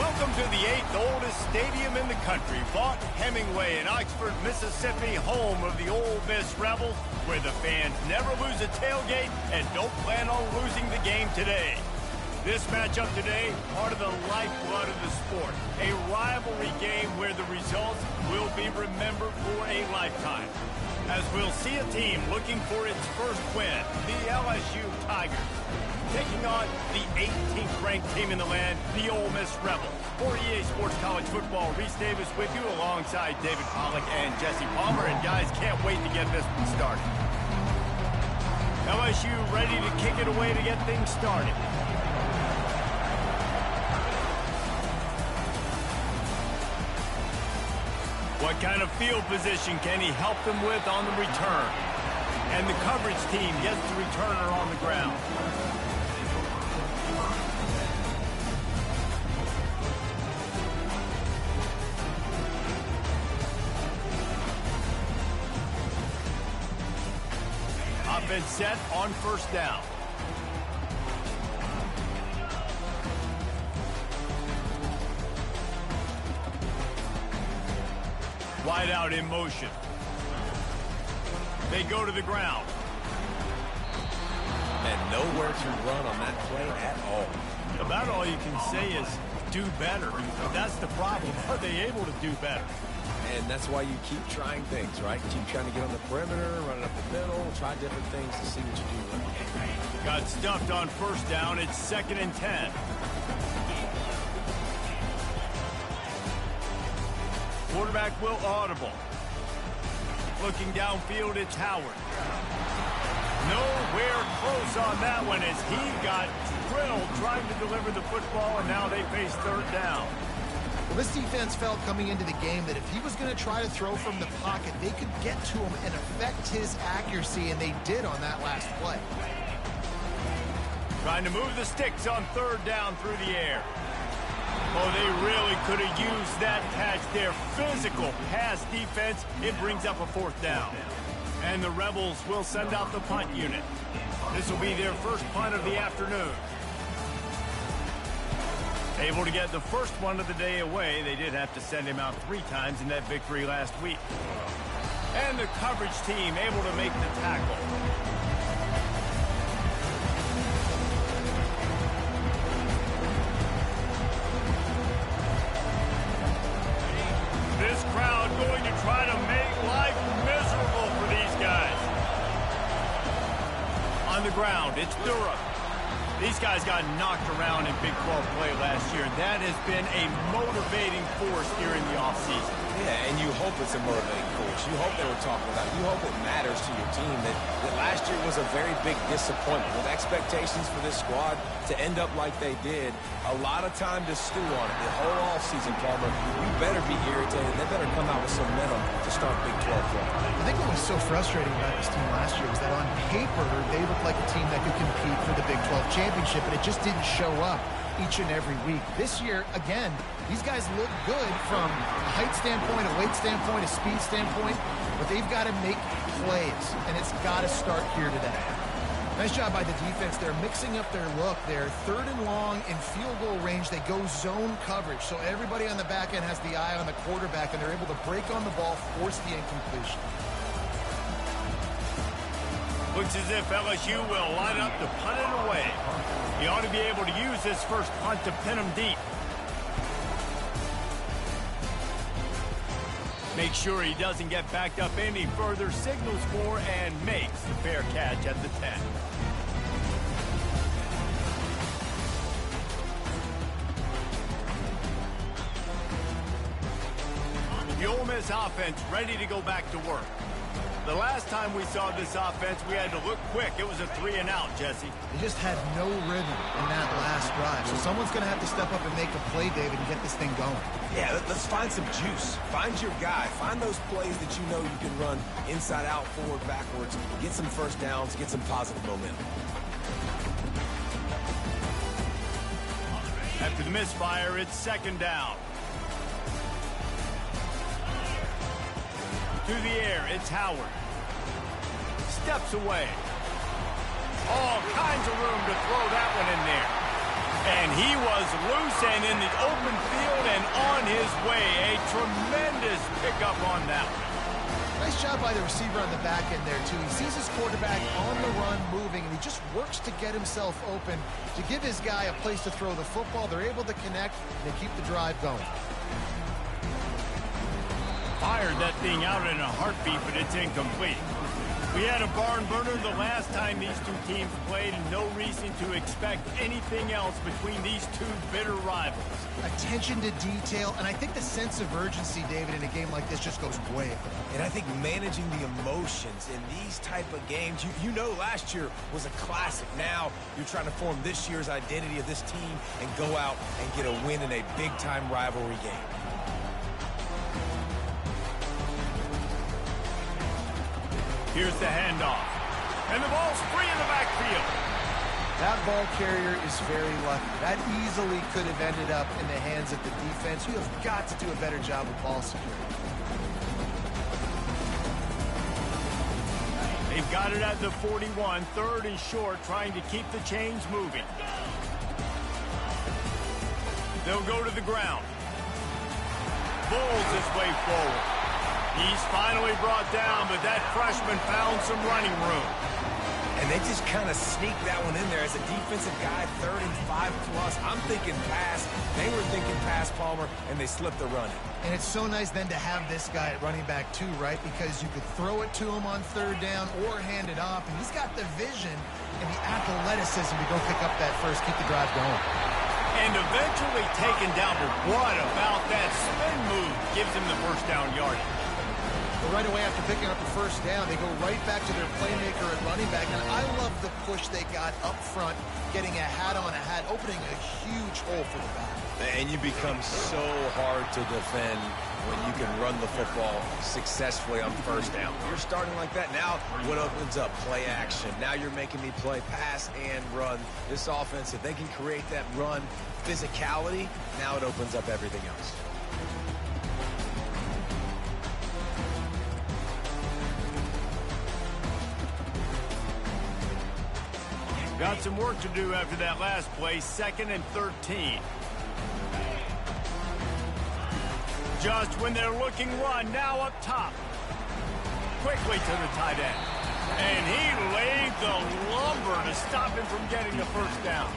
Welcome to the 8th oldest stadium in the country, Vaught Hemingway in Oxford, Mississippi, home of the Ole Miss Rebels, where the fans never lose a tailgate and don't plan on losing the game today. This matchup today, part of the lifeblood of the sport, a rivalry game where the results will be remembered for a lifetime. As we'll see a team looking for its first win, the LSU Tigers, taking on the 18th ranked team in the land, the Ole Miss Rebels. For EA Sports College Football, Reese Davis with you alongside David Pollack and Jesse Palmer. And guys, can't wait to get this one started. LSU ready to kick it away to get things started. What kind of field position can he help them with on the return? And the coverage team gets the returner on the ground. Offense set on first down. Wide out in motion. They go to the ground. And nowhere to run on that play at all. About all you can say is do better. But that's the problem. Are they able to do better? And that's why you keep trying things, right? Keep trying to get on the perimeter, run it up the middle, try different things to see what you do right. Got stuffed on first down. It's 2nd and 10. Quarterback will audible. Looking downfield, it's Howard. Nowhere close on that one as he got drilled trying to deliver the football, and now they face 3rd down. Well, this defense felt coming into the game that if he was going to try to throw from the pocket, they could get to him and affect his accuracy, and they did on that last play. Trying to move the sticks on 3rd down through the air. Oh, they really could have used that catch there. Physical pass defense. It brings up a 4th down. And the Rebels will send out the punt unit. This will be their first punt of the afternoon. Able to get the first one of the day away. They did have to send him out 3 times in that victory last week. And the coverage team able to make the tackle. This crowd going to try to make life miserable for these guys. On the ground, it's Durham. These guys got knocked around in Big 12 play last year. That has been a motivating force here in the offseason. Yeah, and you hope it's a motivating force. You hope they were talking about it. You hope it matters to your team that last year was a very big disappointment. With expectations for this squad to end up like they did, a lot of time to stew on it. The whole offseason, Palmer, you better be irritated. They better come out with some momentum to start Big 12 play. I think what was so frustrating about this team last year was that on paper, they looked like a team that could compete for the Big 12 championship, but it just didn't show up each and every week. This year, again, these guys look good from a height standpoint, a weight standpoint, a speed standpoint, but they've got to make plays, and it's got to start here today. Nice job by the defense. They're mixing up their look. They're 3rd and long in field goal range. They go zone coverage, so everybody on the back end has the eye on the quarterback, and they're able to break on the ball, force the incompletion. Looks as if LSU will line up to punt it away. He ought to be able to use this first punt to pin him deep. Make sure he doesn't get backed up any further, signals for and makes the fair catch at the 10. The Ole Miss offense ready to go back to work. The last time we saw this offense, we had to look quick. It was a 3-and-out, Jesse. They just had no rhythm in that last drive. So someone's going to have to step up and make a play, David, and get this thing going. Yeah, let's find some juice. Find your guy. Find those plays that you know you can run inside out, forward, backwards. Get some first downs. Get some positive momentum. After the misfire, it's 2nd down. To the air, it's Howard. Steps away. All kinds of room to throw that one in there. And he was loose and in the open field and on his way. A tremendous pickup on that one. Nice job by the receiver on the back end there, too. He sees his quarterback on the run moving, and he just works to get himself open to give his guy a place to throw the football. They're able to connect, and they keep the drive going. Fired that thing out in a heartbeat, but it's incomplete. We had a barn burner the last time these two teams played, and no reason to expect anything else between these two bitter rivals. Attention to detail, and I think the sense of urgency, David, in a game like this just goes way up. And I think managing the emotions in these type of games, you know last year was a classic. Now you're trying to form this year's identity of this team and go out and get a win in a big-time rivalry game. Here's the handoff. And the ball's free in the backfield. That ball carrier is very lucky. That easily could have ended up in the hands of the defense. You have got to do a better job of ball security. They've got it at the 41. Third and short, trying to keep the chains moving. They'll go to the ground. Bulls his way forward. He's finally brought down, but that freshman found some running room. And they just kind of sneaked that one in there as a defensive guy, 3rd and 5+. I'm thinking pass. They were thinking pass, Palmer, and they slipped the running. And it's so nice then to have this guy at running back too, right? Because you could throw it to him on 3rd down or hand it off, and he's got the vision and the athleticism to go pick up that first, keep the drive going. And eventually taken down, but what about that spin move gives him the first down yardage? But right away after picking up the first down, they go right back to their playmaker at running back. And I love the push they got up front, getting a hat on a hat, opening a huge hole for the back. And you become so hard to defend when you can run the football successfully on first down. You're starting like that. Now what opens up? Play action. Now you're making me play pass and run. This offense, if they can create that run physicality, now it opens up everything else. Got some work to do after that last play. 2nd and 13. Just when they're looking run, now up top. Quickly to the tight end. And he laid the lumber to stop him from getting the first down.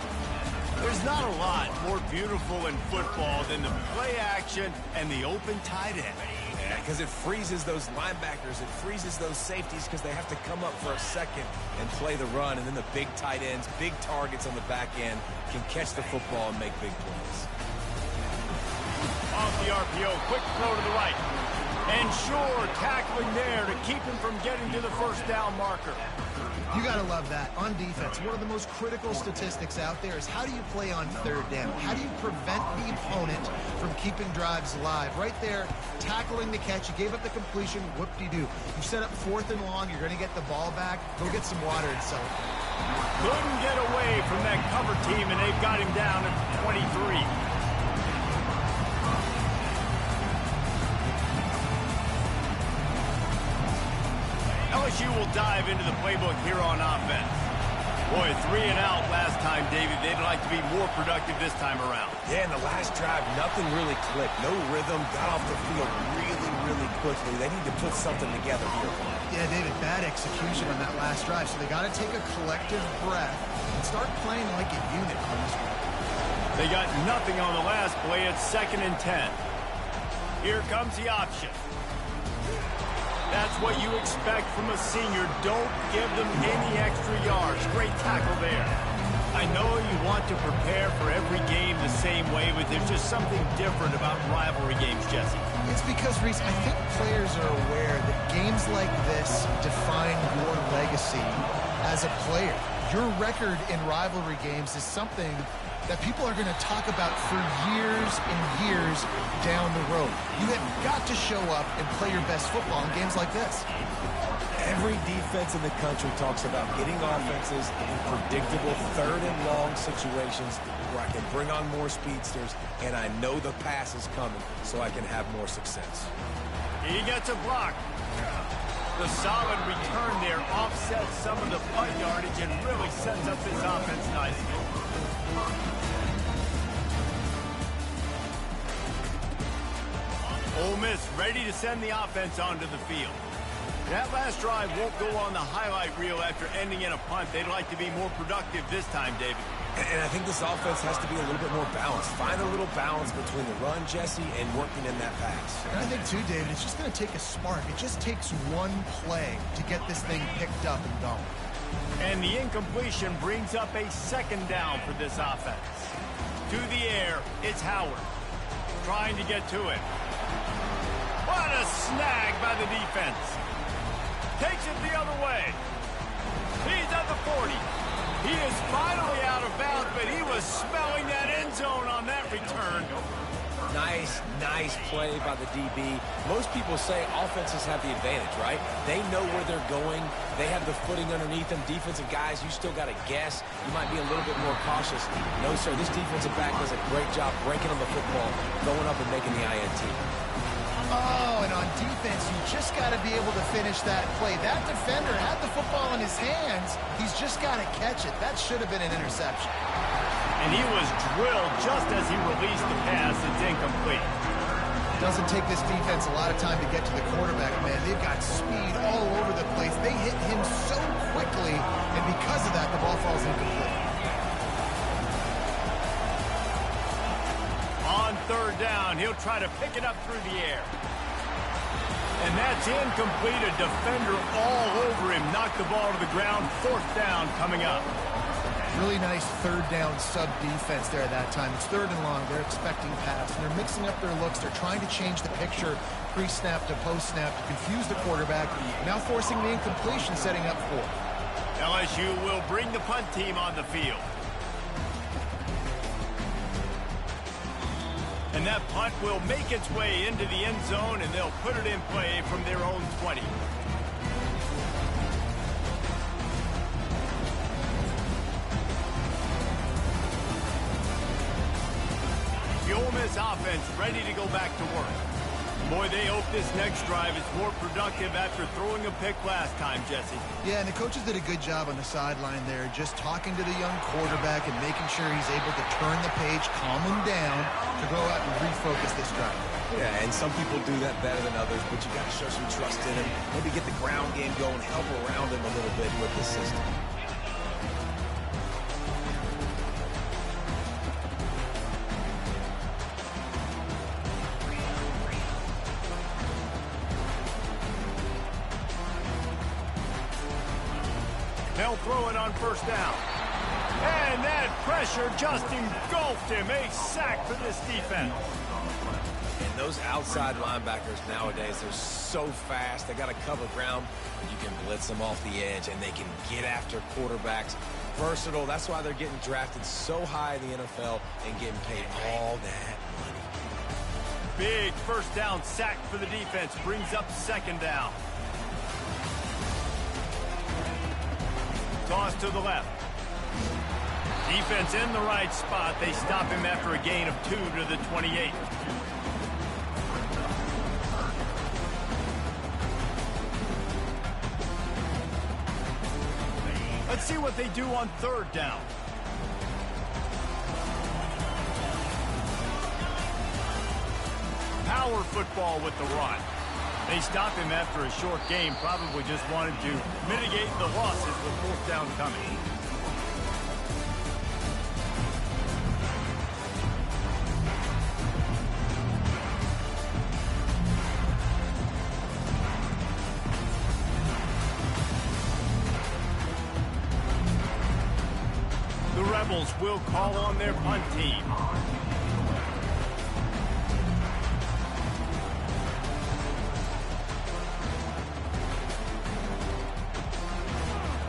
There's not a lot more beautiful in football than the play action and the open tight end. Yeah, because it freezes those linebackers. It freezes those safeties because they have to come up for a second and play the run. And then the big tight ends, big targets on the back end can catch the football and make big plays. Off the RPO, quick throw to the right. And sure, tackling there to keep him from getting to the first down marker. You got to love that. On defense, one of the most critical statistics out there is how do you play on 3rd down? How do you prevent the opponent from keeping drives alive? Right there, tackling the catch. You gave up the completion. Whoop-de-doo. You set up 4th and long. You're going to get the ball back. Go get some water and celebrate. Couldn't get away from that cover team, and they've got him down at 23. LSU will dive into the playbook here on offense. Boy, 3 and out last time, David. They'd like to be more productive this time around. Yeah, in the last drive, nothing really clicked. No rhythm, got off the field really quickly. They need to put something together here. Yeah, David, bad execution on that last drive. So they got to take a collective breath and start playing like a unit on this one. They got nothing on the last play. It's 2nd and 10. Here comes the option. That's what you expect from a senior. Don't give them any extra yards. Great tackle there. I know you want to prepare for every game the same way, but there's just something different about rivalry games, Jesse. It's because, Reese, I think players are aware that games like this define your legacy as a player. Your record in rivalry games is something that people are going to talk about for years and years down the road. You have got to show up and play your best football in games like this. Every defense in the country talks about getting offenses in predictable 3rd and long situations where I can bring on more speedsters and I know the pass is coming so I can have more success. He gets a block. The solid return there offsets some of the punt yardage and really sets up this offense nicely. Ole Miss ready to send the offense onto the field. That last drive won't go on the highlight reel after ending in a punt. They'd like to be more productive this time, David. And I think this offense has to be a little bit more balanced. Find a little balance between the run, Jesse, and working in that pass. And I think, too, David, it's just going to take a spark. It just takes one play to get this thing picked up and going. And the incompletion brings up a second down for this offense. To the air, it's Howard. Trying to get to it. What a snag by the defense. Takes it the other way. He's at the 40. He is finally out of bounds, but he was smelling that end zone on that return. Nice play by the DB. Most people say offenses have the advantage, right? They know where they're going. They have the footing underneath them. Defensive guys, you still got to guess. You might be a little bit more cautious. No, sir, this defensive back does a great job breaking on the football, going up and making the INT. Oh, and on defense, you just got to be able to finish that play. That defender had the football in his hands. He's just got to catch it. That should have been an interception. And he was drilled just as he released the pass. It's incomplete. Doesn't take this defense a lot of time to get to the quarterback, man. They've got speed all over the place. They hit him so quickly, and because of that, the ball falls incomplete. On third down, he'll try to pick it up through the air. And that's incomplete. A defender all over him. Knocked the ball to the ground. Fourth down coming up. Really nice third down sub defense there at that time. It's third and long. They're expecting pass. And they're mixing up their looks. They're trying to change the picture pre-snap to post-snap to confuse the quarterback. Now forcing the incompletion, setting up for. LSU will bring the punt team on the field. And that punt will make its way into the end zone, and they'll put it in play from their own 20. The Ole Miss offense ready to go back to work. Boy, they hope this next drive is more productive after throwing a pick last time, Jesse. Yeah, and the coaches did a good job on the sideline there, just talking to the young quarterback and making sure he's able to turn the page, calm him down, to go out and refocus this drive. Yeah, and some people do that better than others, but you got to show some trust in him. Maybe get the ground game going, help around him a little bit with the system. They'll throw it on first down. And that pressure just engulfed him. A sack for this defense. And those outside linebackers nowadays, they're so fast. They got to cover ground. You can blitz them off the edge, and they can get after quarterbacks. Versatile. That's why they're getting drafted so high in the NFL and getting paid all that money. Big first down sack for the defense. Brings up second down. Toss to the left. Defense in the right spot. They stop him after a gain of 2 to the 28. Let's see what they do on third down. Power football with the run. They stopped him after a short game, probably just wanted to mitigate the losses with fourth down coming. The Rebels will call on their punt team.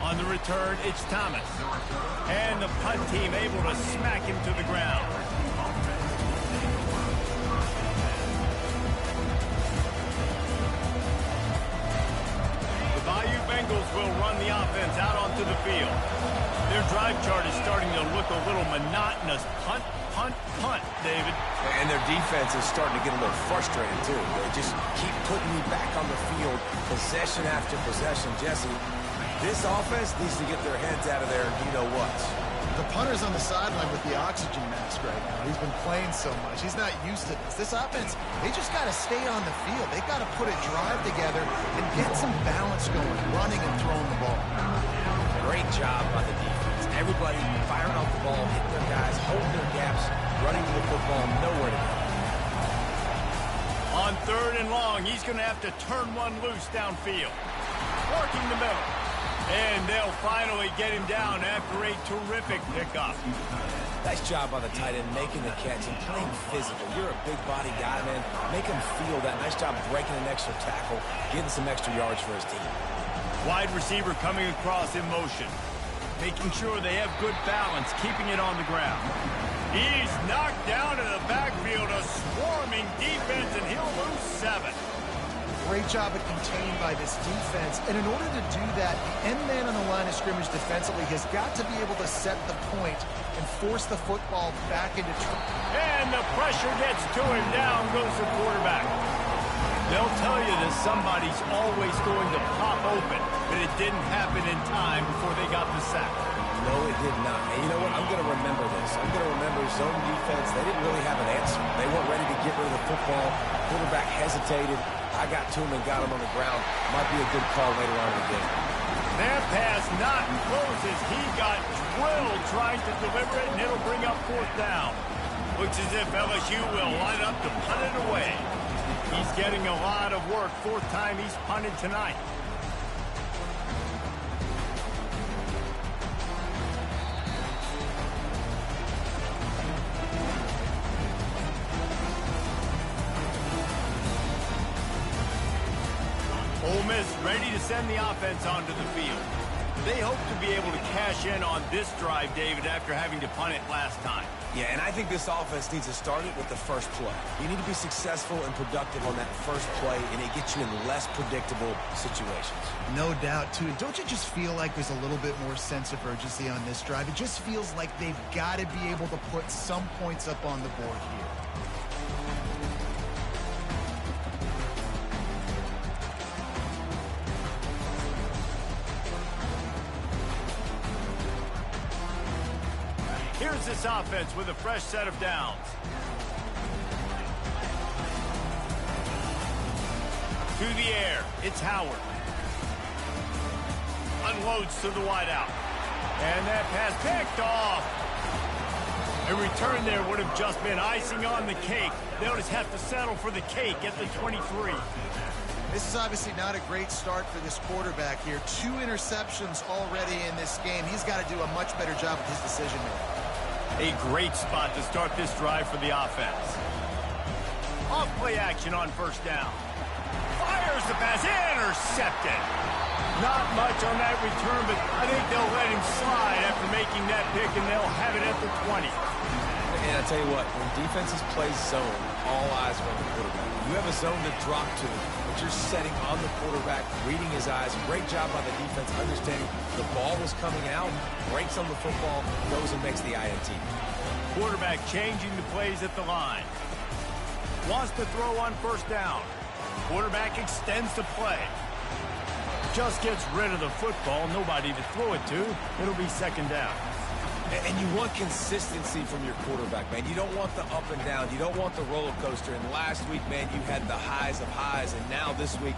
On the return, it's Thomas. And the punt team able to smack him to the ground. The Bayou Bengals will run the offense out onto the field. Their drive chart is starting to look a little monotonous. Punt, punt, punt, David. And their defense is starting to get a little frustrated, too. They just keep putting me back on the field, possession after possession. Jesse, this offense needs to get their heads out of there, you know what. The punter's on the sideline with the oxygen mask right now. He's been playing so much. He's not used to this. This offense, they just got to stay on the field. They got to put a drive together and get some balance going, running and throwing the ball. Great job by the defense. Everybody firing off the ball, hitting their guys, holding their gaps, running to the football, nowhere to go. On 3rd and long, he's going to have to turn one loose downfield. Working the middle. And they'll finally get him down after a terrific pickup. Nice job by the tight end making the catch and playing physical. You're a big body guy, man. Make him feel that. Nice job breaking an extra tackle, getting some extra yards for his team. Wide receiver coming across in motion. Making sure they have good balance, keeping it on the ground. He's knocked down in the backfield, a swarming defense, and he'll lose 7. Great job at containing by this defense. And in order to do that, the end man on the line of scrimmage defensively has got to be able to set the point and force the football back into and the pressure gets to him. Down goes the quarterback. They'll tell you that somebody's always going to pop open, but it didn't happen in time before they got the sack. No, it did not. And you know what? I'm going to remember this. I'm going to remember zone defense. They didn't really have an answer. They weren't ready to get rid of the football. Quarterback hesitated. I got to him and got him on the ground. Might be a good call later on in the game. That pass not close as he got drilled trying to deliver it, and it'll bring up 4th down. Looks as if LSU will line up to punt it away. He's getting a lot of work. 4th time he's punted tonight. Ole Miss ready to send the offense onto the field. They hope to be able to cash in on this drive, David, after having to punt it last time. Yeah, and I think this offense needs to start it with the first play. You need to be successful and productive on that first play, and it gets you in less predictable situations. No doubt, too. Don't you just feel like there's a little bit more sense of urgency on this drive? It just feels like they've got to be able to put some points up on the board here. Here's this offense with a fresh set of downs. To the air, it's Howard. Unloads to the wideout. And that pass picked off. A return there would have just been icing on the cake. They'll just have to settle for the cake at the 23. This is obviously not a great start for this quarterback here. 2 interceptions already in this game. He's got to do a much better job with his decision-making. A great spot to start this drive for the offense. Off play action on 1st down. Fires the pass, intercepted. Not much on that return, but I think they'll let him slide after making that pick, and they'll have it at the 20. And I tell you what, when defenses play zone, all eyes are on the quarterback. You have a zone to drop to, but you're setting on the quarterback, reading his eyes. Great job by the defense, understanding the ball was coming out, breaks on the football, goes and makes the INT. Quarterback changing the plays at the line. Wants to throw on 1st down. Quarterback extends the play. Just gets rid of the football, nobody to throw it to. It'll be 2nd down. And you want consistency from your quarterback, man. You don't want the up and down. You don't want the roller coaster. And last week, man, you had the highs of highs. And now this week,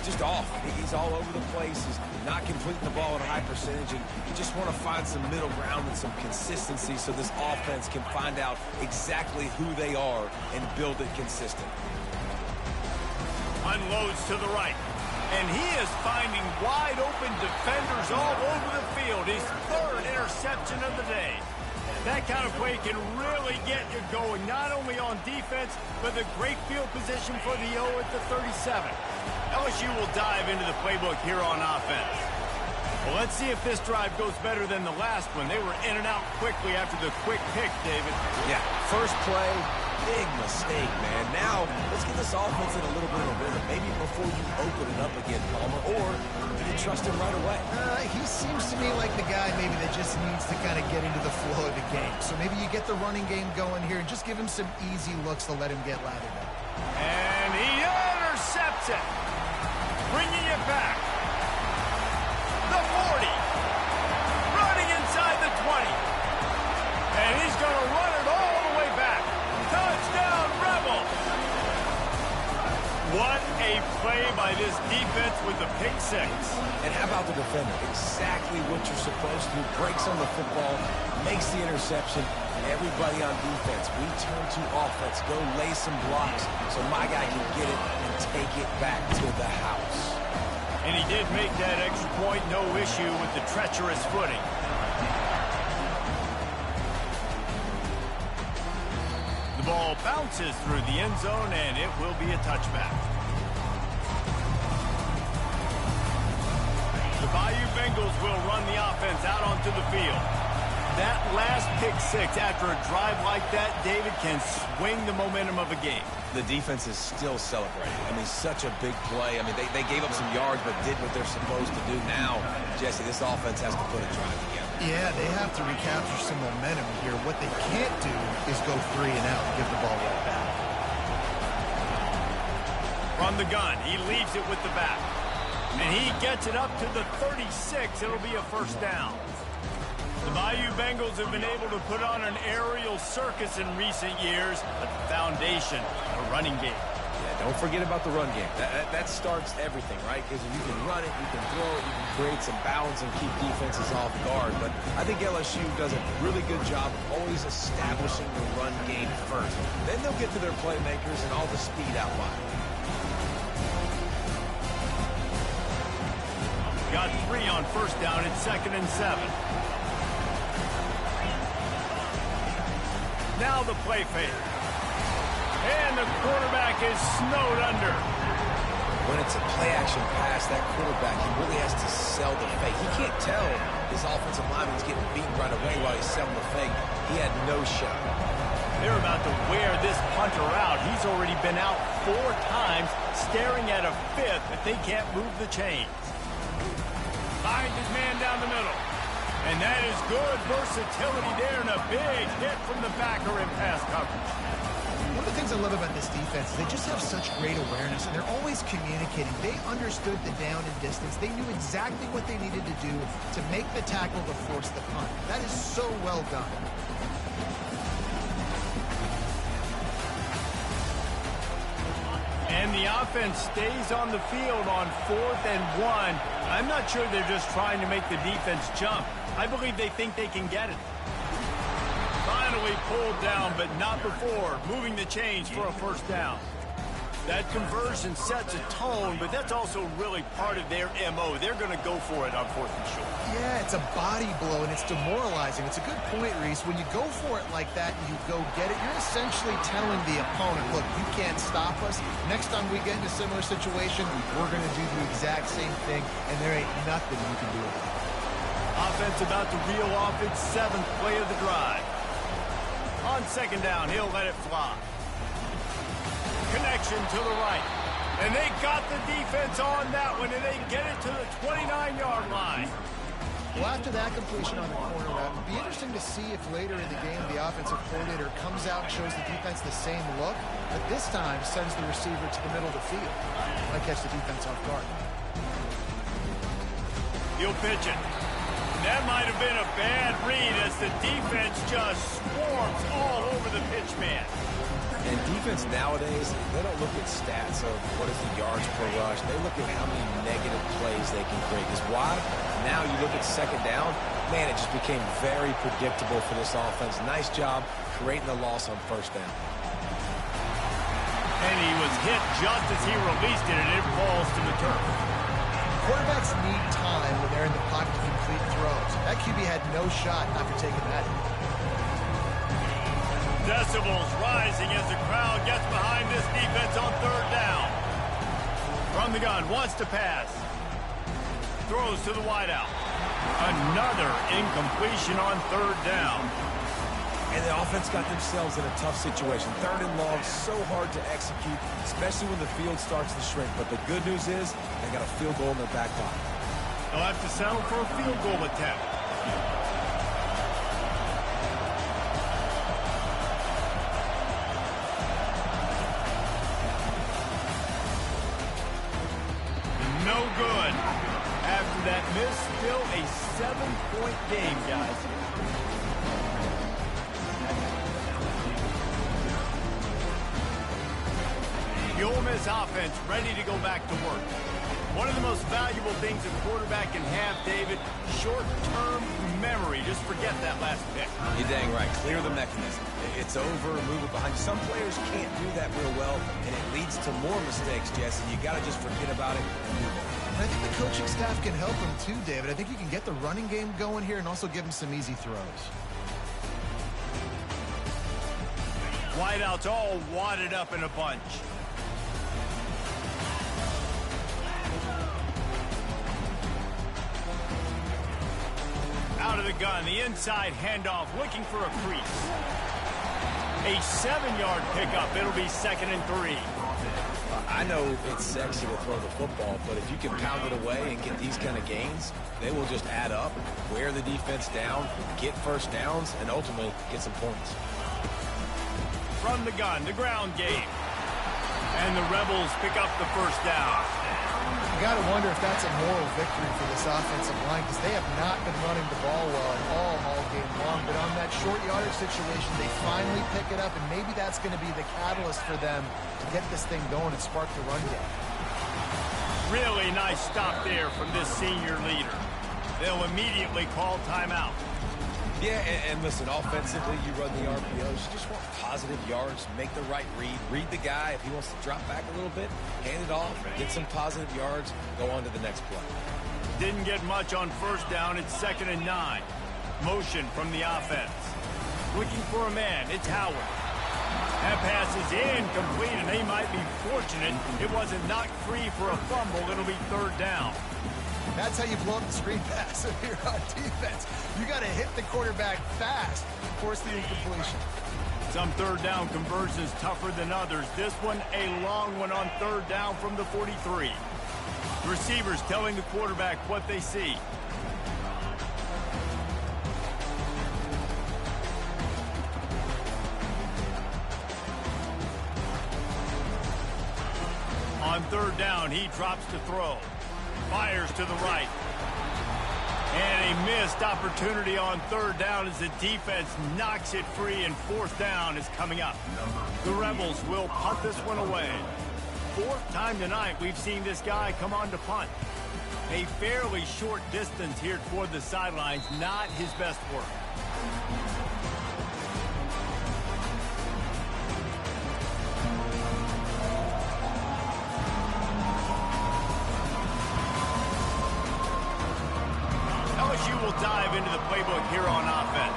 just off. He's all over the place. He's not completing the ball at a high percentage. And you just want to find some middle ground and some consistency so this offense can find out exactly who they are and build it consistent. Unloads to the right. And he is finding wide open defenders all over the field. His 3rd interception of the day. That kind of play can really get you going, not only on defense, but the great field position for the O at the 37. LSU will dive into the playbook here on offense. Well, let's see if this drive goes better than the last one. They were in and out quickly after the quick pick, David. Yeah, first play. Big mistake, man. Now, let's get this offense in a little bit of a rhythm. Maybe before you open it up again, Palmer, or you trust him right away. He seems to me like the guy maybe that just needs to kind of get into the flow of the game. So maybe you get the running game going here and just give him some easy looks to let him get lathered up. And he intercepts it. Bringing it back. The 40. Running inside the 20. gonna run it all the way back. Touchdown, Rebels! What a play by this defense with the pick six. And how about the defender? Exactly what you're supposed to do. Breaks on the football, makes the interception. Everybody on defense, we turn to offense. Go lay some blocks so my guy can get it and take it back to the house. And he did make that extra point, no issue with the treacherous footing. The ball bounces through the end zone, and it will be a touchback. The Bayou Bengals will run the offense out onto the field. That last pick six after a drive like that, David, can swing the momentum of a game. The defense is still celebrating. I mean, such a big play. I mean, they gave up some yards but did what they're supposed to do. Now, Jesse, this offense has to put a drive together. Yeah, they have to recapture some momentum here. What they can't do is go 3 and out and give the ball right back. From the gun, he leaves it with the back. And he gets it up to the 36. It'll be a first down. The Bayou Bengals have been able to put on an aerial circus in recent years, but the foundation, a running game. Yeah, don't forget about the run game. That starts everything, right? Because if you can run it, you can throw it, you can create some balance and keep defenses off guard. But I think LSU does a really good job of always establishing the run game first. Then they'll get to their playmakers and all the speed out wide. Got 3 on first down. It's 2nd and 7. Now the play fake. And the quarterback is snowed under. When it's a play-action pass, that quarterback, he really has to sell the fake. He can't tell his offensive lineman's getting beaten right away while he's selling the fake. He had no shot. They're about to wear this punter out. He's already been out 4 times, staring at a 5th if they can't move the chains. Finds his man down the middle. And that is good versatility there and a big hit from the backer in pass coverage. One of the things I love about this defense is they just have such great awareness, and they're always communicating. They understood the down and distance. They knew exactly what they needed to do to make the tackle to force the punt. That is so well done. And the offense stays on the field on 4th and 1. I'm not sure they're just trying to make the defense jump. I believe they think they can get it. Finally pulled down, but not before. Moving the chains for a first down. That conversion sets a tone, but that's also really part of their MO. They're going to go for it on 4th and short. Yeah, it's a body blow, and it's demoralizing. It's a good point, Reese. When you go for it like that and you go get it, you're essentially telling the opponent, look, you can't stop us. Next time we get in a similar situation, we're going to do the exact same thing, and there ain't nothing you can do about it. Offense about to reel off its 7th play of the drive. On 2nd down, he'll let it fly. Connection to the right. And they got the defense on that one, and they get it to the 29-yard line. Well, after that completion on the corner route, it'd be interesting to see if later in the game the offensive coordinator comes out and shows the defense the same look, but this time sends the receiver to the middle of the field. Might catch the defense off guard. He'll pitch it. That might have been a bad read as the defense just swarms all over the pitch man. And defense nowadays, they don't look at stats of what is the yards per rush. They look at how many negative plays they can create. Because why? Now you look at 2nd down, man, it just became very predictable for this offense. Nice job creating the loss on 1st down. And he was hit just as he released it, and it falls to the turf. Quarterbacks need time when they're in the pocket to complete throws. That QB had no shot after taking that hit. Decibels rising as the crowd gets behind this defense on 3rd down. From the gun, wants to pass. Throws to the wideout. Another incompletion on 3rd down. And the offense got themselves in a tough situation. 3rd and long, so hard to execute, especially when the field starts to shrink. But the good news is they got a field goal in their back pocket. They'll have to settle for a field goal attempt. No good. After that miss, still a 7-point game, guys. The Ole Miss offense ready to go back to work. One of the most valuable things a quarterback can have, David, short-term memory. Just forget that last pick. You're dang right. Clear the mechanism. It's over, move it behind you. Some players can't do that real well, and it leads to more mistakes, Jesse. You got to just forget about it and move on. I think the coaching staff can help him too, David. I think he can get the running game going here and also give him some easy throws. Wideouts all wadded up in a bunch. Out of the gun, the inside handoff, looking for a crease. A 7-yard pickup. It'll be 2nd and 3. I know it's sexy to throw the football, but if you can pound it away and get these kind of gains, they will just add up, wear the defense down, get first downs, and ultimately get some points. From the gun, the ground game. And the Rebels pick up the first down. You got to wonder if that's a moral victory for this offensive line because they have not been running the ball well at all game long. But on that short yardage situation, they finally pick it up, and maybe that's going to be the catalyst for them to get this thing going and spark the run game. Really nice stop there from this senior leader. They'll immediately call timeout. Yeah, and listen, offensively, you run the RPOs. You just want positive yards, make the right read the guy. If he wants to drop back a little bit, hand it off, get some positive yards, go on to the next play. Didn't get much on first down. It's 2nd and 9. Motion from the offense. Looking for a man. It's Howard. That pass is incomplete, and they might be fortunate it wasn't knocked free for a fumble. It'll be 3rd down. That's how you blow up the screen pass if you're on defense. You got to hit the quarterback fast, force the incompletion. Some 3rd down conversions tougher than others. This one, a long one on 3rd down from the 43. Receivers telling the quarterback what they see. On 3rd down, he drops to throw. Fires to the right. And a missed opportunity on 3rd down as the defense knocks it free, and 4th down is coming up. The Rebels will punt this one away. 4th time tonight we've seen this guy come on to punt. A fairly short distance here toward the sidelines, not his best work. LSU will dive into the playbook here on offense.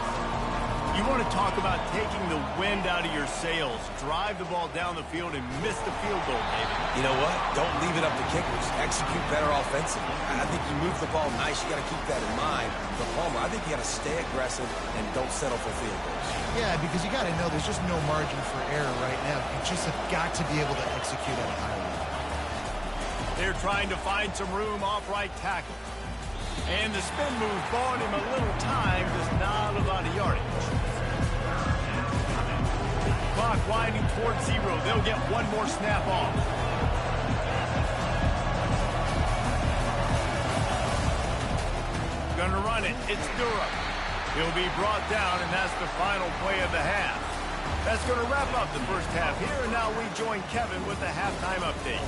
You want to talk about taking the wind out of your sails. Drive the ball down the field and miss the field goal, David. You know what? Don't leave it up to kickers. Execute better offensively. I think you move the ball nice. You got to keep that in mind. But Palmer, I think you got to stay aggressive and don't settle for field goals. Yeah, because you got to know there's just no margin for error right now. You just have got to be able to execute at a high level. They're trying to find some room off right tackle. And the spin move bought him a little time, just not a lot of yardage. Clock winding towards 0. They'll get one more snap off. Gonna run it. It's Durham. He'll be brought down, and that's the final play of the half. That's going to wrap up the first half here, and now we join Kevin with the halftime update.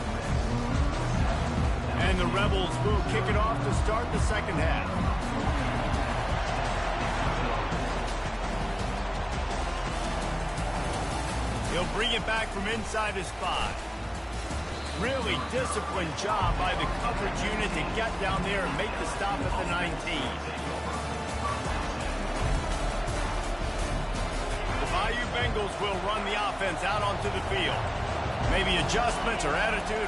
And the Rebels will kick it off to start the second half. He'll bring it back from inside his 5. Really disciplined job by the coverage unit to get down there and make the stop at the 19. The Bayou Bengals will run the offense out onto the field. Maybe adjustments or attitude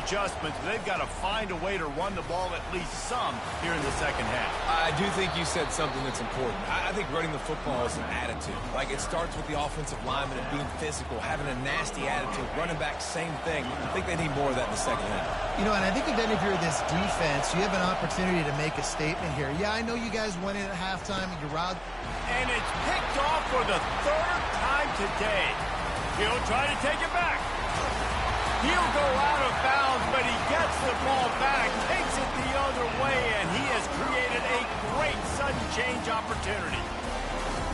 adjustments. But they've got to find a way to run the ball at least some here in the second half. I do think you said something that's important. I think running the football is an attitude. Like, it starts with the offensive lineman and being physical, having a nasty attitude. Running back, same thing. I think they need more of that in the second half. You know, and I think then if you're this defense, you have an opportunity to make a statement here. Yeah, I know you guys went in at halftime and you robbed. And it's picked off for the 3rd time today. He'll try to take it back. He'll go out of bounds, but he gets the ball back, takes it the other way, and he has created a great sudden change opportunity.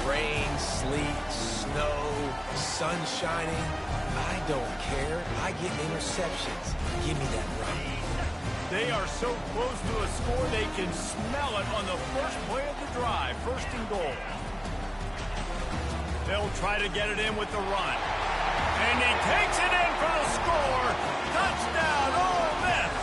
Rain, sleet, snow, sun shining. I don't care. I get interceptions. Give me that run. They are so close to a score they can smell it on the first play of the drive. First and goal. They'll try to get it in with the run. And he takes it in for the score. Touchdown, Ole Miss.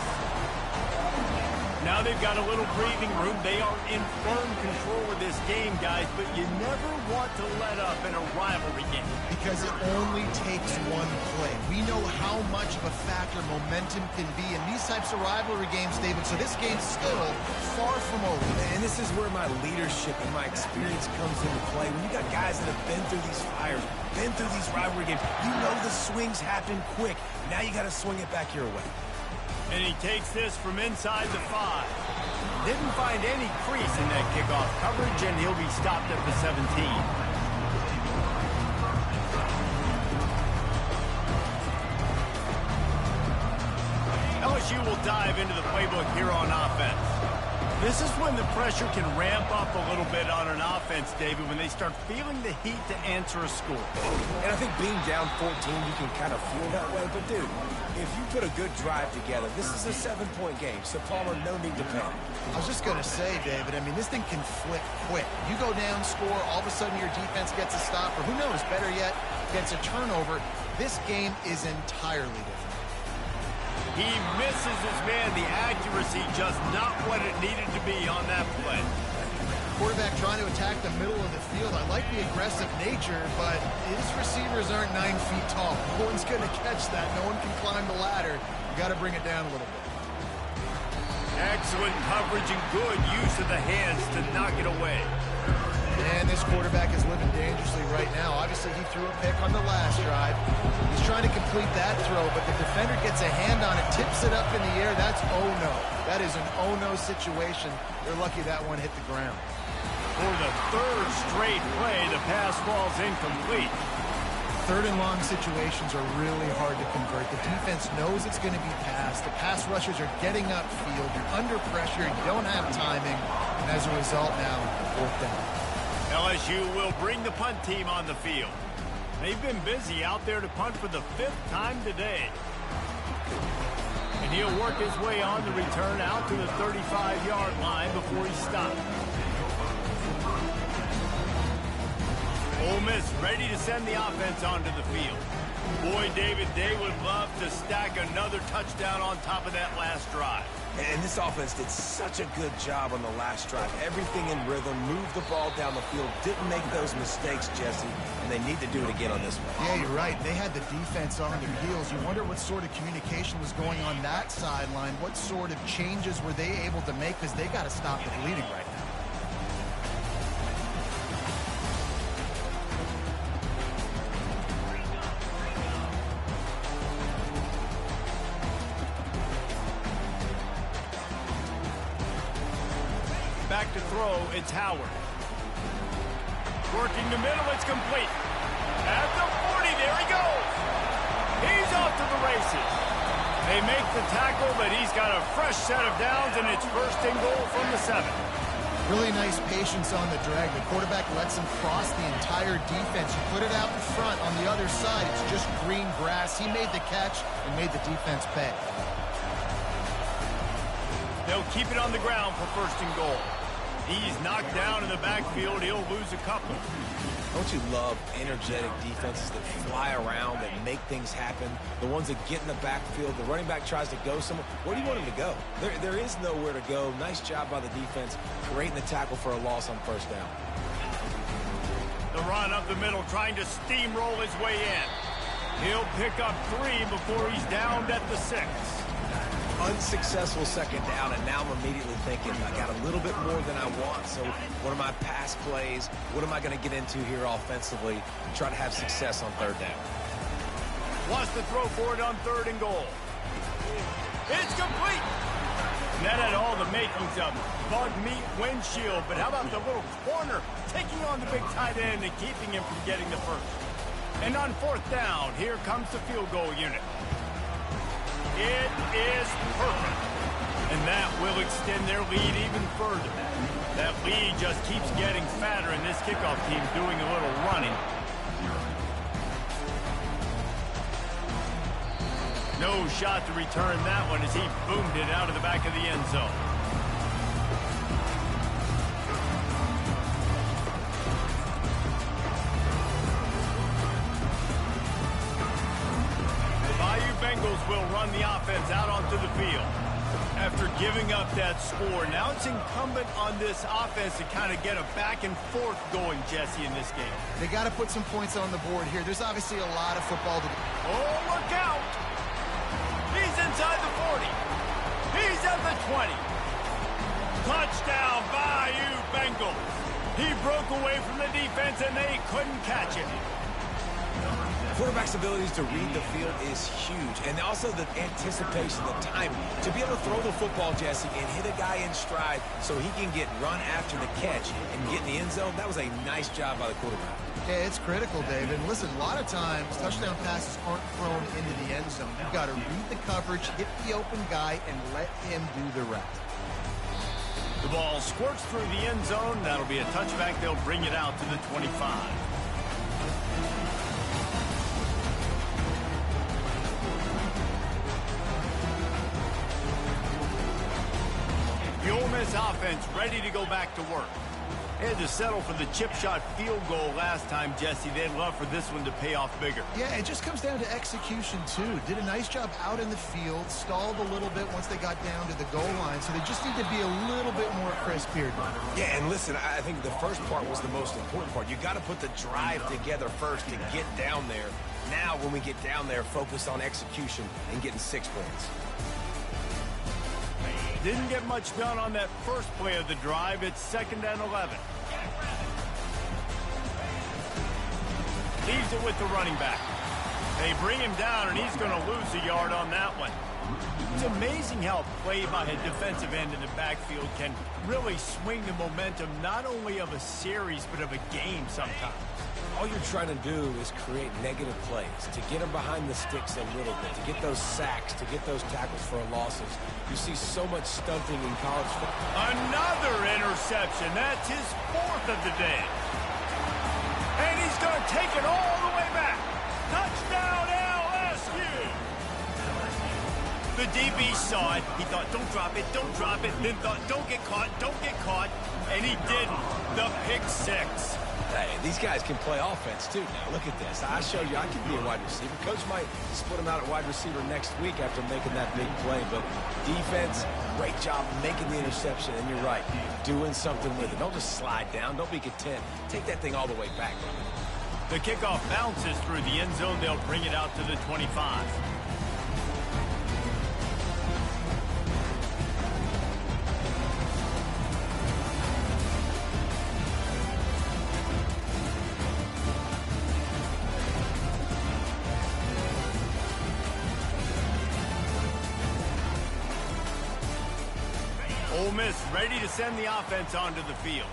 Now they've got a little breathing room. They are in firm control of this game, guys, but you never want to let up in a rivalry game. Because it only takes one play. We know how much of a factor momentum can be in these types of rivalry games, David, so this game's still far from over. And this is where my leadership and my experience comes into play. When you got guys that have been through these fires, been through these rivalry games, you know the swings happen quick. Now you got to swing it back your way. And he takes this from inside the 5. Didn't find any crease in that kickoff coverage, and he'll be stopped at the 17. LSU will dive into the playbook here on offense. This is when the pressure can ramp up a little bit on an offense, David, when they start feeling the heat to answer a score. And I think being down 14, you can kind of feel that way. But, dude, if you put a good drive together, this is a 7-point game. So, Palmer, no need to panic. I was just going to say, David, I mean, this thing can flip quick. You go down, score, all of a sudden your defense gets a stop, or who knows, better yet, gets a turnover. This game is entirely different. He misses his man. The accuracy just not what it needed to be on that play. Quarterback trying to attack the middle of the field. I like the aggressive nature, but his receivers aren't 9 feet tall. No one's going to catch that. No one can climb the ladder. You got to bring it down a little bit. Excellent coverage and good use of the hands to knock it away. And this quarterback is living dangerously right now. Obviously, he threw a pick on the last drive. He's trying to complete that throw, but the defender gets a hand on it, tips it up in the air. That's oh-no. That is an oh-no situation. They're lucky that one hit the ground. For the third straight play, the pass falls incomplete. Third and long situations are really hard to convert. The defense knows it's going to be passed. The pass rushers are getting upfield. You're under pressure. You don't have timing. And as a result now, fourth down. LSU will bring the punt team on the field. They've been busy out there to punt for the 5th time today. And he'll work his way on the return out to the 35-yard line before he stops. Ole Miss ready to send the offense onto the field. Boy, David, they would love to stack another touchdown on top of that last drive. And this offense did such a good job on the last drive. Everything in rhythm, moved the ball down the field, didn't make those mistakes, Jesse, and they need to do it again on this one. Yeah, you're right. They had the defense on their heels. You wonder what sort of communication was going on that sideline. What sort of changes were they able to make, because they got to stop the bleeding right now. Back to throw, it's Howard. Working the middle, it's complete. At the 40, there he goes. He's off to the races. They make the tackle, but he's got a fresh set of downs, and it's first and goal from the 7. Really nice patience on the drag. The quarterback lets him cross the entire defense. You put it out in front on the other side. It's just green grass. He made the catch and made the defense pay. They'll keep it on the ground for first and goal. He's knocked down in the backfield. He'll lose a couple. Don't you love energetic defenses that fly around, that make things happen? The ones that get in the backfield, the running back tries to go somewhere. Where do you want him to go? There is nowhere to go. Nice job by the defense, creating the tackle for a loss on first down. The run up the middle, trying to steamroll his way in. He'll pick up 3 before he's downed at the 6. Unsuccessful second down, and now I'm immediately thinking, I got a little bit more than I want, so what are my pass plays? What am I going to get into here offensively and try to have success on third down? Wants to throw for it on third and goal. It's complete. And that had all the makings of bug meat windshield, but how about the little corner taking on the big tight end and keeping him from getting the first? And on fourth down, here comes the field goal unit. It is perfect. And that will extend their lead even further. That lead just keeps getting fatter, and this kickoff team doing a little running. No shot to return that one as he boomed it out of the back of the end zone. The Bayou Bengals will run the offense out onto the field. After giving up that score, now it's incumbent on this offense to kind of get a back and forth going, Jesse, in this game. They got to put some points on the board here. There's obviously a lot of football to do. Oh, look out! He's inside the 40. He's at the 20. Touchdown, Bayou Bengals. He broke away from the defense, and they couldn't catch him. Quarterback's abilities to read the field is huge, and also the anticipation, the timing. To be able to throw the football, Jesse, and hit a guy in stride so he can get run after the catch and get in the end zone, that was a nice job by the quarterback. Yeah, it's critical, David. And listen, a lot of times, touchdown passes aren't thrown into the end zone. You've got to read the coverage, hit the open guy, and let him do the rest. The ball squirts through the end zone. That'll be a touchback. They'll bring it out to the 25. The Ole Miss offense ready to go back to work. They had to settle for the chip shot field goal last time, Jesse. They'd love for this one to pay off bigger. Yeah, it just comes down to execution, too. Did a nice job out in the field, stalled a little bit once they got down to the goal line, so they just need to be a little bit more crisp here. Yeah, and listen, I think the first part was the most important part. You got to put the drive together first to get down there. Now, when we get down there, focus on execution and getting 6 points. Didn't get much done on that first play of the drive. It's 2nd and 11. Leaves it with the running back. They bring him down, and he's going to lose a yard on that one. It's amazing how a play by a defensive end in the backfield can really swing the momentum not only of a series but of a game sometimes. All you're trying to do is create negative plays, to get them behind the sticks a little bit, to get those sacks, to get those tackles for losses. You see so much stunting in college football. Another interception. That's his 4th of the day. And he's going to take it all the way back. Touchdown, LSU. The DB saw it. He thought, don't drop it, don't drop it. Then thought, don't get caught. And he didn't. The pick 6. Hey, these guys can play offense, too. Now, look at this. I showed you I can be a wide receiver. Coach might split him out at wide receiver next week after making that big play. But defense, great job making the interception. And you're right, doing something with it. Don't just slide down. Don't be content. Take that thing all the way back. The kickoff bounces through the end zone. They'll bring it out to the 25. Ole Miss ready to send the offense onto the field.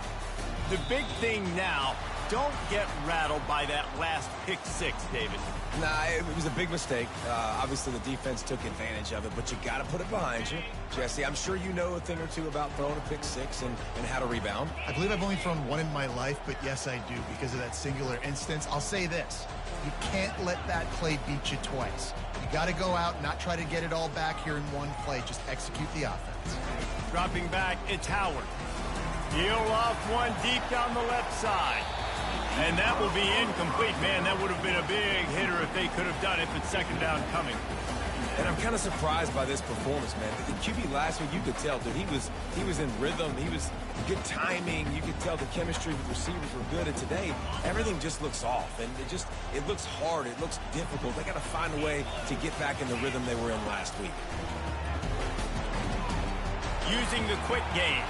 The big thing now, don't get rattled by that last pick 6, David. Nah, it was a big mistake. Obviously, the defense took advantage of it, but you got to put it behind you. Jesse, I'm sure you know a thing or two about throwing a pick 6 and how to rebound. I believe I've only thrown one in my life, but yes, I do because of that singular instance. I'll say this. You can't let that play beat you twice. You got to go out, not try to get it all back here in one play. Just execute the offense. Dropping back, it's Howard. He'll off one deep down the left side. And that will be incomplete. Man, that would have been a big hitter if they could have done it, but 2nd down coming. And I'm kind of surprised by this performance, man. The QB last week, you could tell, dude, he was in rhythm. He was good timing. You could tell the chemistry with receivers were good. And today, everything just looks off. And it looks hard. It looks difficult. They got to find a way to get back in the rhythm they were in last week. Using the quick game.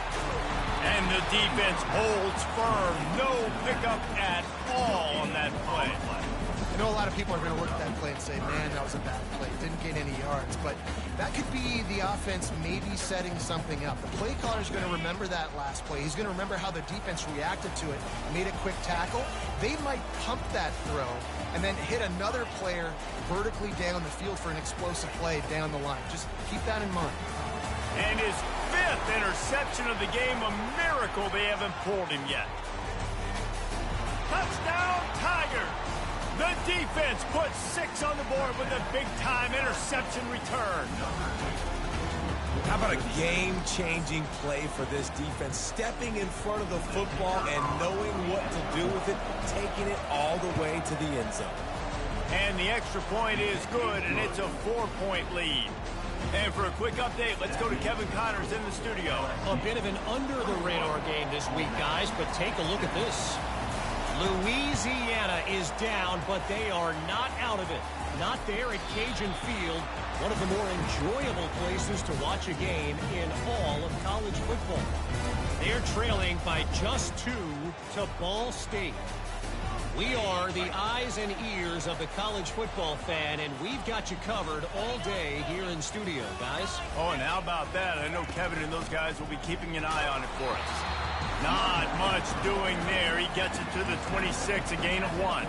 And the defense holds firm. No pickup at all on that play. I know a lot of people are going to look at that play and say, man, that was a bad play. Didn't gain any yards. But that could be the offense maybe setting something up. The play caller is going to remember that last play. He's going to remember how the defense reacted to it, made a quick tackle. They might pump that throw and then hit another player vertically down the field for an explosive play down the line. Just keep that in mind. And his 5th interception of the game, a miracle they haven't pulled him yet. Touchdown, Tigers! The defense puts 6 on the board with a big-time interception return. How about a game-changing play for this defense? Stepping in front of the football and knowing what to do with it, taking it all the way to the end zone. And the extra point is good, and it's a 4-point lead. And for a quick update, let's go to Kevin Connors in the studio. A bit of an under-the-radar game this week, guys, but take a look at this. Louisiana is down, but they are not out of it. Not there at Cajun Field, one of the more enjoyable places to watch a game in all of college football. They're trailing by just 2 to Ball State. We are the eyes and ears of the college football fan, and we've got you covered all day here in studio, guys. Oh, and how about that? I know Kevin and those guys will be keeping an eye on it for us. Not much doing there. He gets it to the 26, a gain of 1.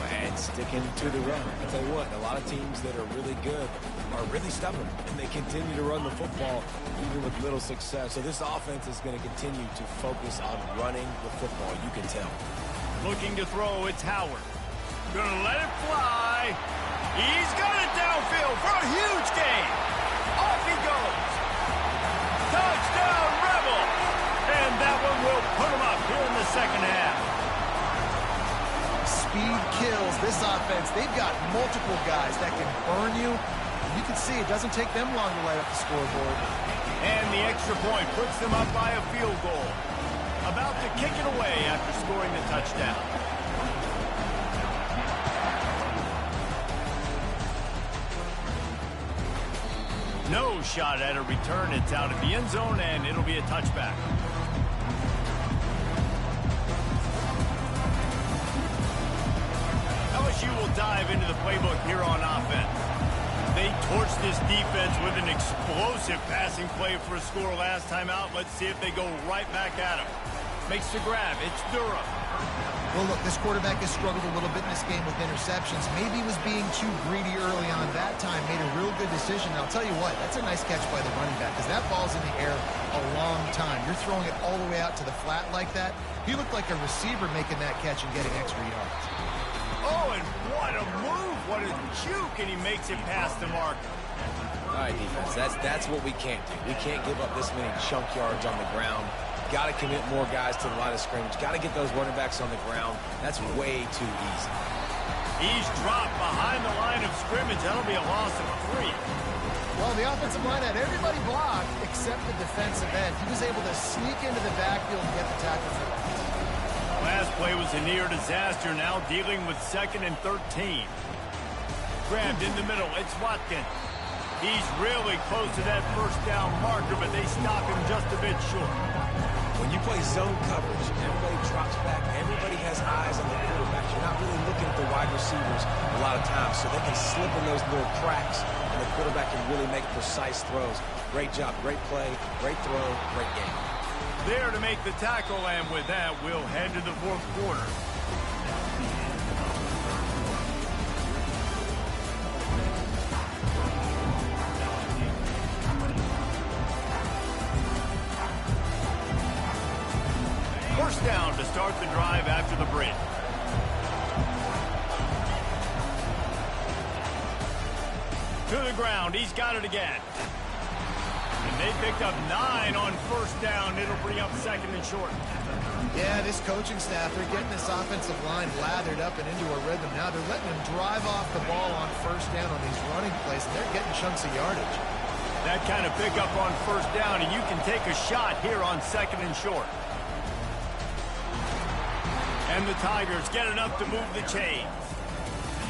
And sticking to the run. I'll tell you what, a lot of teams that are really good are really stubborn, and they continue to run the football even with little success. So this offense is going to continue to focus on running the football, you can tell. Looking to throw, it's Howard. Gonna let it fly. He's got it downfield for a huge gain. Off he goes. Touchdown, Rebel. And that one will put him up here in the second half. Speed kills. This offense, they've got multiple guys that can burn you. You can see it doesn't take them long to light up the scoreboard. And the extra point puts them up by a field goal. About to kick it away after scoring the touchdown. No shot at a return. It's out of the end zone, and it'll be a touchback. LSU will dive into the playbook here on offense. They torched this defense with an explosive passing play for a score last time out. Let's see if they go right back at him. Makes the grab. It's Durham. Well, look, this quarterback has struggled a little bit in this game with interceptions. Maybe he was being too greedy early on that time. Made a real good decision. And I'll tell you what, that's a nice catch by the running back because that ball's in the air a long time. You're throwing it all the way out to the flat like that. He looked like a receiver making that catch and getting extra yards. Oh, and what a move. What a juke, and he makes it past the marker. All right, defense, that's what we can't do. We can't give up this many chunk yards on the ground. Got to commit more guys to the line of scrimmage. Got to get those running backs on the ground. That's way too easy. He's dropped behind the line of scrimmage. That'll be a loss of 3. Well, the offensive line had everybody blocked except the defensive end. He was able to sneak into the backfield and get the tackle for loss. Last play was a near disaster. Now dealing with 2nd and 13. Grabbed in the middle. It's Watkins. He's really close to that first down marker, but they stop him just a bit short. When you play zone coverage, everybody drops back. Everybody has eyes on the quarterback. You're not really looking at the wide receivers a lot of times, so they can slip in those little cracks, and the quarterback can really make precise throws. Great job, great play, great throw, great game. There to make the tackle, and with that, we'll head to the 4th quarter. First down to start the drive after the break. To the ground. He's got it again. And they picked up 9 on first down. It'll bring up 2nd and short. Yeah, this coaching staff, they're getting this offensive line lathered up and into a rhythm. Now they're letting them drive off the ball on first down on these running plays, and they're getting chunks of yardage. That kind of pickup on first down, and you can take a shot here on 2nd and short. And the Tigers get enough to move the chains.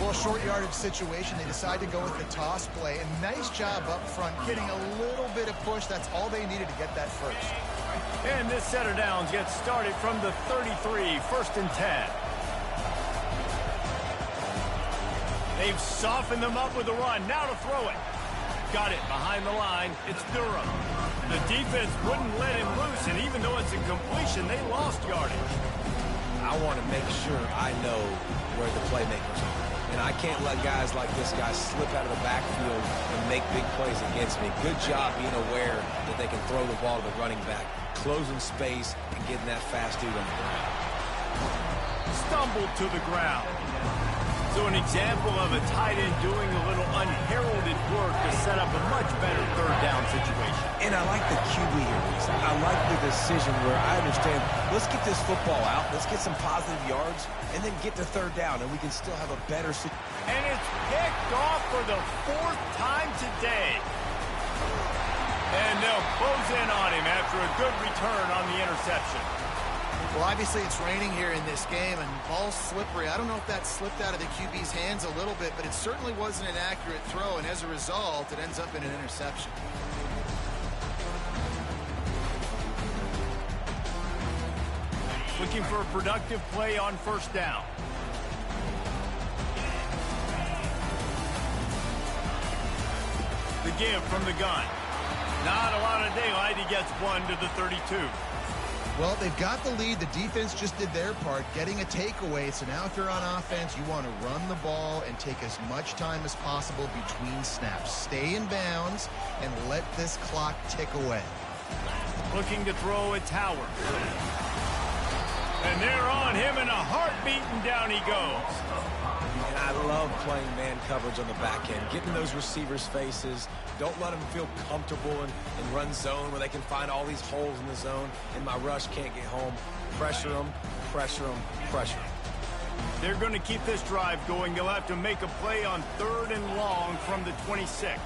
Well, short yardage situation, they decide to go with the toss play. And nice job up front, getting a little bit of push. That's all they needed to get that first. And this set of downs gets started from the 33, 1st and 10. They've softened them up with a run. Now to throw it. Got it behind the line. It's Durham. The defense wouldn't let him loose, and even though it's a completion, they lost yardage. I want to make sure I know where the playmakers are. And I can't let guys like this guy slip out of the backfield and make big plays against me. Good job being aware that they can throw the ball to the running back, closing space, and getting that fast dude on the ground. Stumbled to the ground. So an example of a tight end doing a little unheralded work to set up a much better third down situation. And I like the QB here, Reese. I like the decision where I understand, let's get this football out, let's get some positive yards, and then get to third down, and we can still have a better situation. And it's picked off for the 4th time today. And they'll close in on him after a good return on the interception. Well, obviously it's raining here in this game, and ball's slippery. I don't know if that slipped out of the QB's hands a little bit, but it certainly wasn't an accurate throw, and as a result, it ends up in an interception. Looking for a productive play on first down. The give from the gun. Not a lot of daylight. He gets one to the 32. Well, they've got the lead. The defense just did their part, getting a takeaway. So now if you're on offense, you want to run the ball and take as much time as possible between snaps. Stay in bounds and let this clock tick away. Looking to throw at Tower. And they're on him in a heartbeat, and down he goes. And I love playing man coverage on the back end, getting those receivers' faces. Don't let them feel comfortable in run zone where they can find all these holes in the zone, and my rush can't get home. Pressure them, pressure them, pressure them. They're going to keep this drive going. They'll have to make a play on 3rd and long from the 26.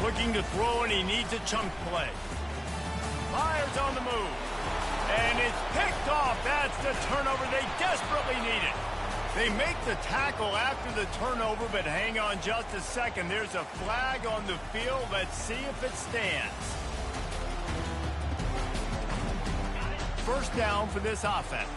Looking to throw, and he needs a chunk play. Fires on the move. And it's picked off. That's the turnover they desperately needed. They make the tackle after the turnover, but hang on just a second. There's a flag on the field. Let's see if it stands. First down for this offense.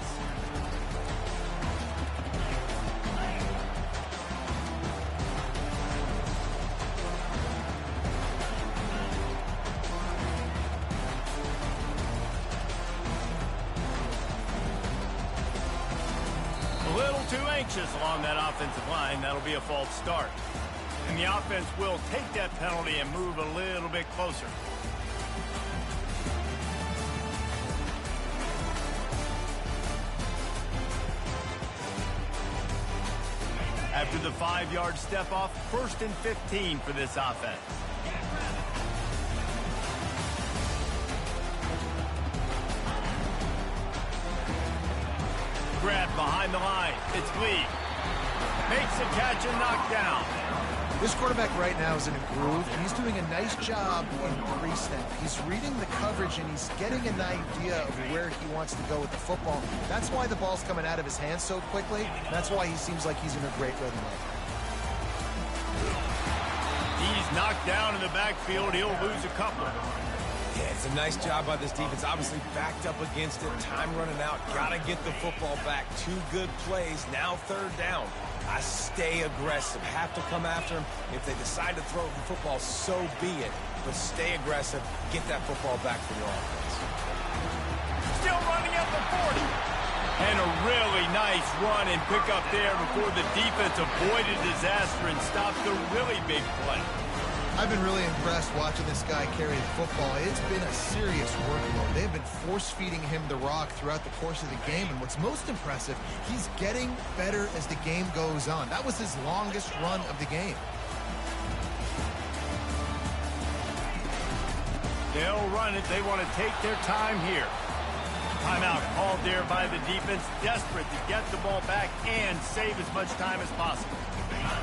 Too anxious along that offensive line. That'll be a false start. And the offense will take that penalty and move a little bit closer. After the 5-yard step off, 1st and 15 for this offense. Grab behind the line. It's Lee. Makes the catch and knocked down. This quarterback right now is in a groove, and he's doing a nice job in pre-snap. He's reading the coverage, and he's getting an idea of where he wants to go with the football. That's why the ball's coming out of his hands so quickly. That's why he seems like he's in a great rhythm right now. He's knocked down in the backfield. He'll lose a couple. Yeah, it's a nice job by this defense. Obviously backed up against it. Time running out. Got to get the football back. 2 good plays. Now 3rd down. I stay aggressive. Have to come after him. If they decide to throw the football, so be it. But stay aggressive. Get that football back for your offense. Still running at the 40. And a really nice run and pick up there before the defense avoided disaster and stopped the really big play. I've been really impressed watching this guy carry the football. It's been a serious workload. They've been force-feeding him the rock throughout the course of the game, and what's most impressive, he's getting better as the game goes on. That was his longest run of the game. They'll run it. They want to take their time here. Timeout called there by the defense, desperate to get the ball back and save as much time as possible.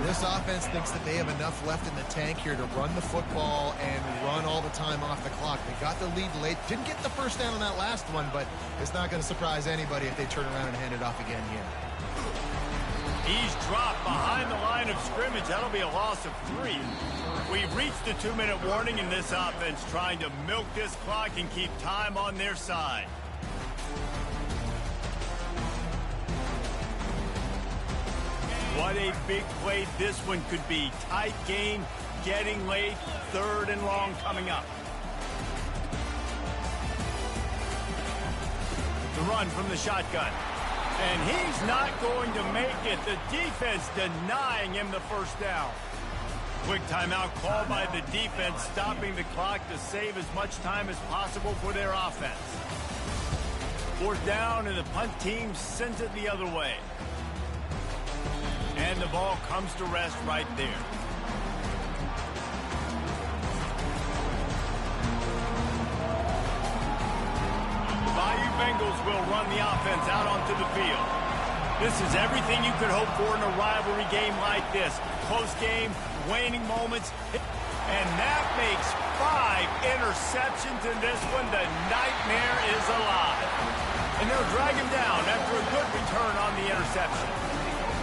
This offense thinks that they have enough left in the tank here to run the football and run all the time off the clock. They got the lead late. Didn't get the first down on that last one, but it's not going to surprise anybody if they turn around and hand it off again here. He's dropped behind the line of scrimmage. That'll be a loss of 3. We've reached the 2-minute warning in this offense, trying to milk this clock and keep time on their side. What a big play this one could be. Tight game, getting late, 3rd and long coming up. The run from the shotgun. And he's not going to make it. The defense denying him the first down. Quick timeout called by the defense, stopping the clock to save as much time as possible for their offense. Fourth down, and the punt team sends it the other way. And the ball comes to rest right there. The Bayou Bengals will run the offense out onto the field. This is everything you could hope for in a rivalry game like this. Close game, waning moments. And that makes 5 interceptions in this one. The nightmare is alive. And they'll drag him down after a good return on the interception.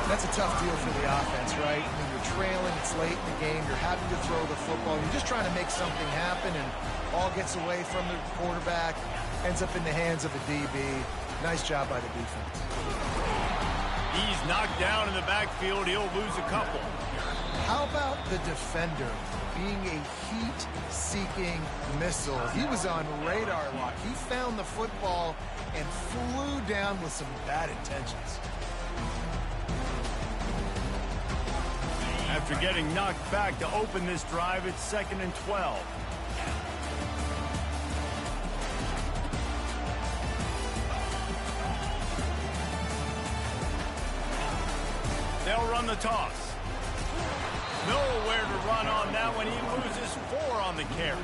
That's a tough deal for the offense, right? I mean, you're trailing, it's late in the game, you're having to throw the football, you're just trying to make something happen, and all gets away from the quarterback, ends up in the hands of the DB. Nice job by the defense. He's knocked down in the backfield. He'll lose a couple. How about the defender being a heat-seeking missile? He was on radar lock. He found the football and flew down with some bad intentions. After getting knocked back to open this drive, it's 2nd and 12. They'll run the toss. Nowhere to run on that one. He loses 4 on the carry.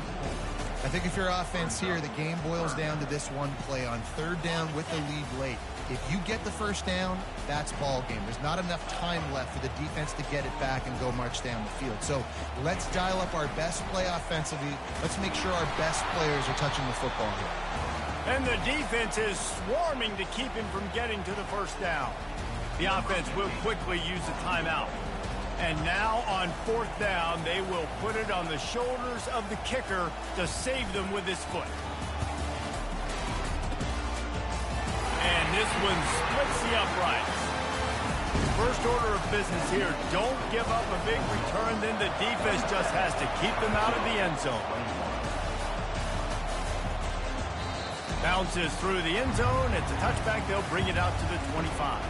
I think if you're offense here, the game boils down to this one play on 3rd down with the lead late. If you get the first down, that's ball game. There's not enough time left for the defense to get it back and go march down the field. So let's dial up our best play offensively. Let's make sure our best players are touching the football here. And the defense is swarming to keep him from getting to the first down. The offense will quickly use a timeout. And now on 4th down, they will put it on the shoulders of the kicker to save them with his foot. And this one splits the uprights. First order of business here, don't give up a big return, then the defense just has to keep them out of the end zone. Bounces through the end zone, it's a touchback, they'll bring it out to the 25.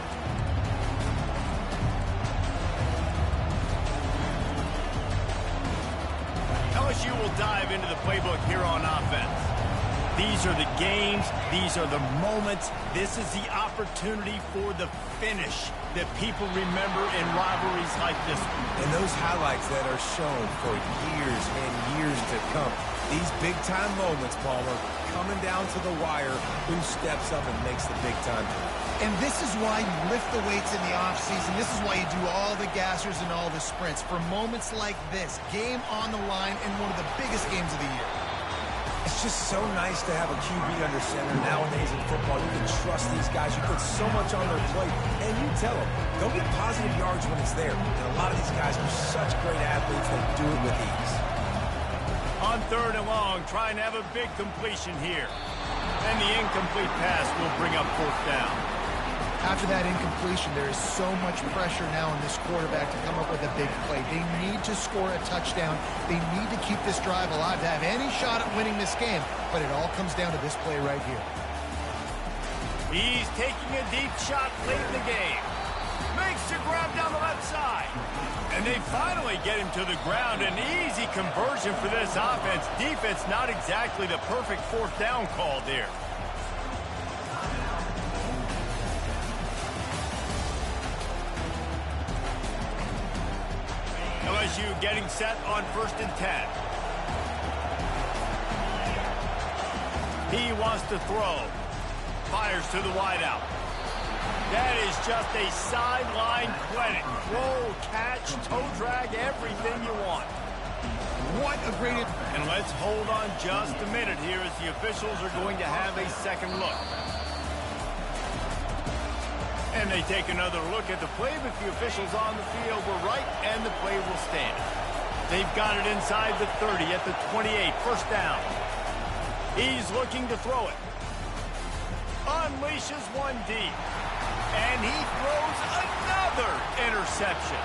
LSU will dive into the playbook here on offense. These are the games. These are the moments. This is the opportunity for the finish that people remember in rivalries like this one. And those highlights that are shown for years and years to come. These big-time moments, Palmer, coming down to the wire, who steps up and makes the big-time. And this is why you lift the weights in the offseason. This is why you do all the gassers and all the sprints. For moments like this, game on the line in one of the biggest games of the year. It's just so nice to have a QB under center nowadays in football. You can trust these guys. You put so much on their plate. And you tell them, go get positive yards when it's there. And a lot of these guys are such great athletes. They do it with ease. On 3rd and long, trying to have a big completion here. And the incomplete pass will bring up 4th down. After that incompletion, there is so much pressure now on this quarterback to come up with a big play. They need to score a touchdown. They need to keep this drive alive to have any shot at winning this game. But it all comes down to this play right here. He's taking a deep shot late in the game. Makes the grab down the left side. And they finally get him to the ground. An easy conversion for this offense. Defense not exactly the perfect 4th down call there. LSU getting set on 1st and 10. He wants to throw. Fires to the wideout. That is just a sideline clinic. Throw, catch, toe drag, everything you want. What a great... And let's hold on just a minute here as the officials are going to have a second look. And they take another look at the play, but the officials on the field were right, and the play will stand. They've got it inside the 30 at the 28, 1st down. He's looking to throw it. Unleashes one deep. And he throws another interception.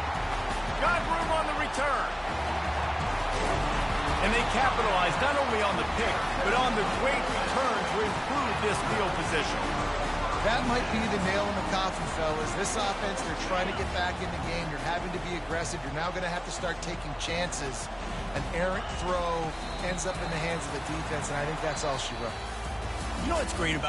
Got room on the return. And they capitalize not only on the pick, but on the great return to improve this field position. That might be the nail in the coffin, fellas. This offense, they're trying to get back in the game. You're having to be aggressive. You're now going to have to start taking chances. An errant throw ends up in the hands of the defense, and I think that's all she wrote. You know what's great about